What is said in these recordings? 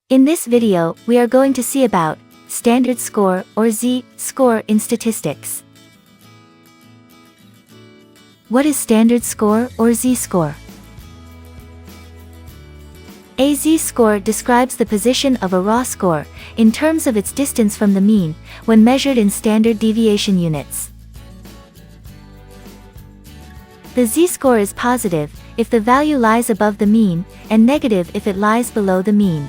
In this video, we are going to see about standard score or z-score in statistics. What is standard score or z-score? A z-score describes the position of a raw score in terms of its distance from the mean when measured in standard deviation units. The z-score is positive if the value lies above the mean and negative if it lies below the mean.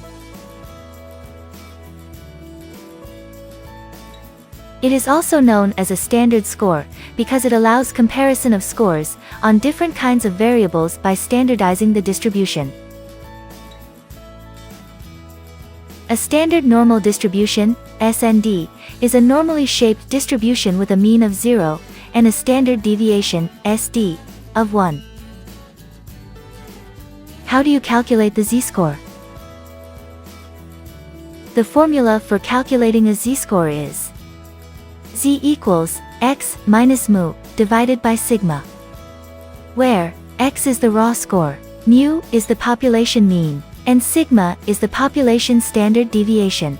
It is also known as a standard score because it allows comparison of scores on different kinds of variables by standardizing the distribution. A standard normal distribution, SND, is a normally shaped distribution with a mean of 0 and a standard deviation, SD, of 1. How do you calculate the z-score? The formula for calculating a z-score is z equals x minus mu divided by sigma, where x is the raw score, mu is the population mean, and sigma is the population standard deviation.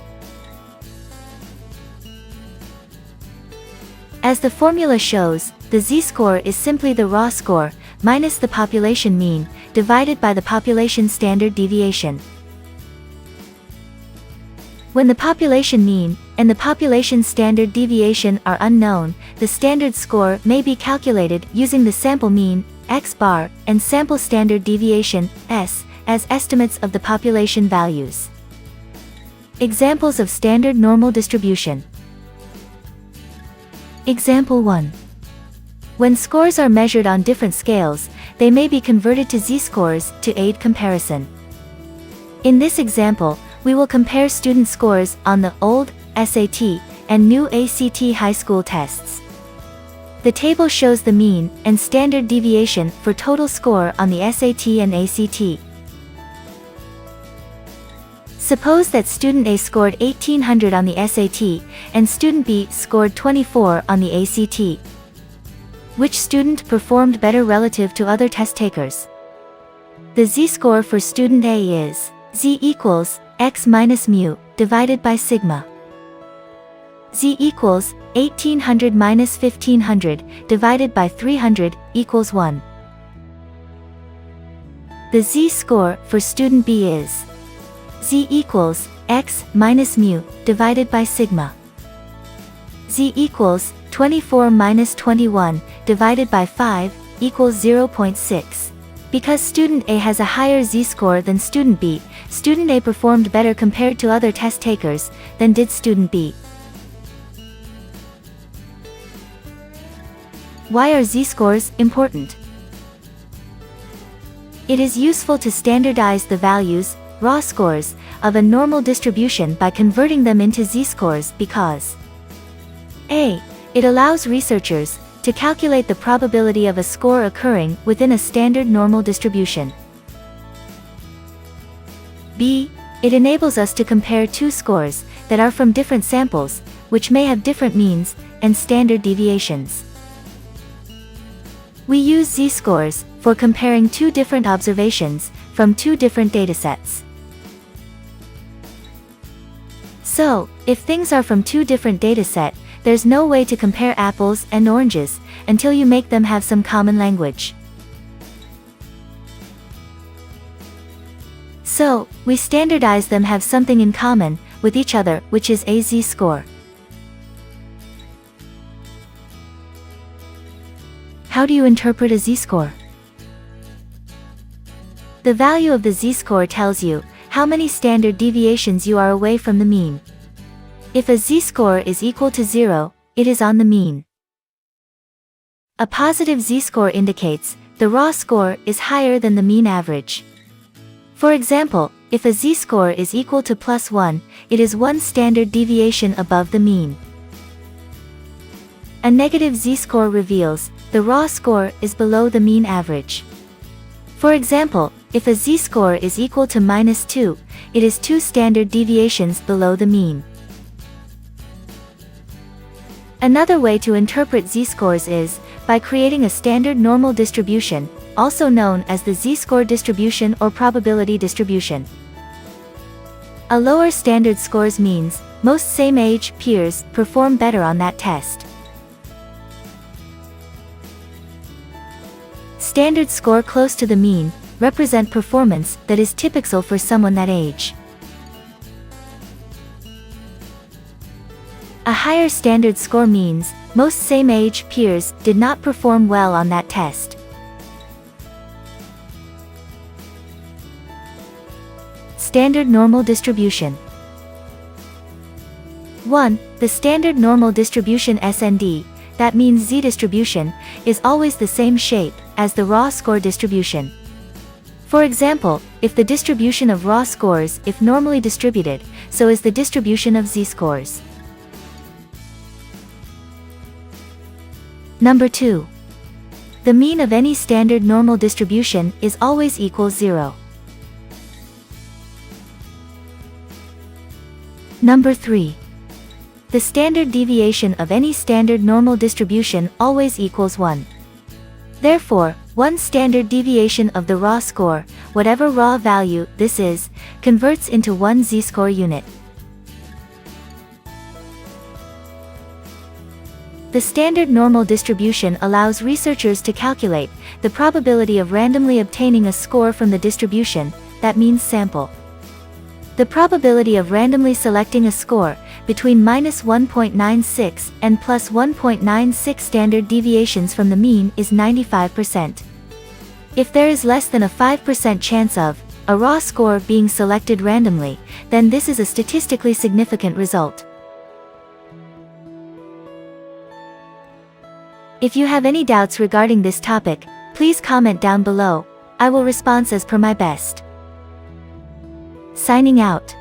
As the formula shows, the z-score is simply the raw score minus the population mean divided by the population standard deviation. When the population mean and the population standard deviation are unknown, the standard score may be calculated using the sample mean, x bar, and sample standard deviation, s, as estimates of the population values. Examples of standard normal distribution. Example 1. When scores are measured on different scales, they may be converted to z-scores to aid comparison. In this example, we will compare student scores on the old SAT and new ACT high school tests. The table shows the mean and standard deviation for total score on the SAT and ACT. Suppose that student A scored 1800 on the SAT and student B scored 24 on the ACT. Which student performed better relative to other test takers? The z-score for student A is z equals x minus mu divided by sigma. Z equals 1800 minus 1500 divided by 300 equals 1. The z-score for student B is z equals x minus mu divided by sigma. Z equals 24 minus 21 divided by 5 equals 0.6. Because student A has a higher z-score than student B, student A performed better compared to other test takers than did student B. Why are z-scores important? It is useful to standardize the values, raw scores, of a normal distribution by converting them into z-scores because a. It allows researchers to calculate the probability of a score occurring within a standard normal distribution. B. It enables us to compare two scores that are from different samples, which may have different means and standard deviations. We use z-scores for comparing two different observations from two different datasets. So, if things are from two different datasets, there's no way to compare apples and oranges until you make them have some common language. So, we standardize them have something in common with each other, which is a z-score. How do you interpret a z-score? The value of the z-score tells you how many standard deviations you are away from the mean. If a z-score is equal to 0, it is on the mean. A positive z-score indicates the raw score is higher than the mean average. For example, if a z-score is equal to +1, it is one standard deviation above the mean. A negative z-score reveals the raw score is below the mean average. For example, if a z-score is equal to -2, it is 2 standard deviations below the mean. Another way to interpret z-scores is by creating a standard normal distribution, also known as the z-score distribution or probability distribution. A lower standard scores means most same-age peers perform better on that test. Standard score close to the mean represent performance that is typical for someone that age. A higher standard score means most same-age peers did not perform well on that test. Standard normal distribution. 1. The standard normal distribution SND, that means Z distribution, is always the same shape as the raw score distribution. For example, if the distribution of raw scores if normally distributed, so is the distribution of Z scores. Number 2. The mean of any standard normal distribution is always equals 0. Number 3. The standard deviation of any standard normal distribution always equals 1. Therefore, one standard deviation of the raw score, whatever raw value this is, converts into one z-score unit. The standard normal distribution allows researchers to calculate the probability of randomly obtaining a score from the distribution, that means sample. The probability of randomly selecting a score between -1.96 and +1.96 standard deviations from the mean is 95%. If there is less than a 5% chance of a raw score being selected randomly, then this is a statistically significant result. If you have any doubts regarding this topic, please comment down below. I will respond as per my best. Signing out.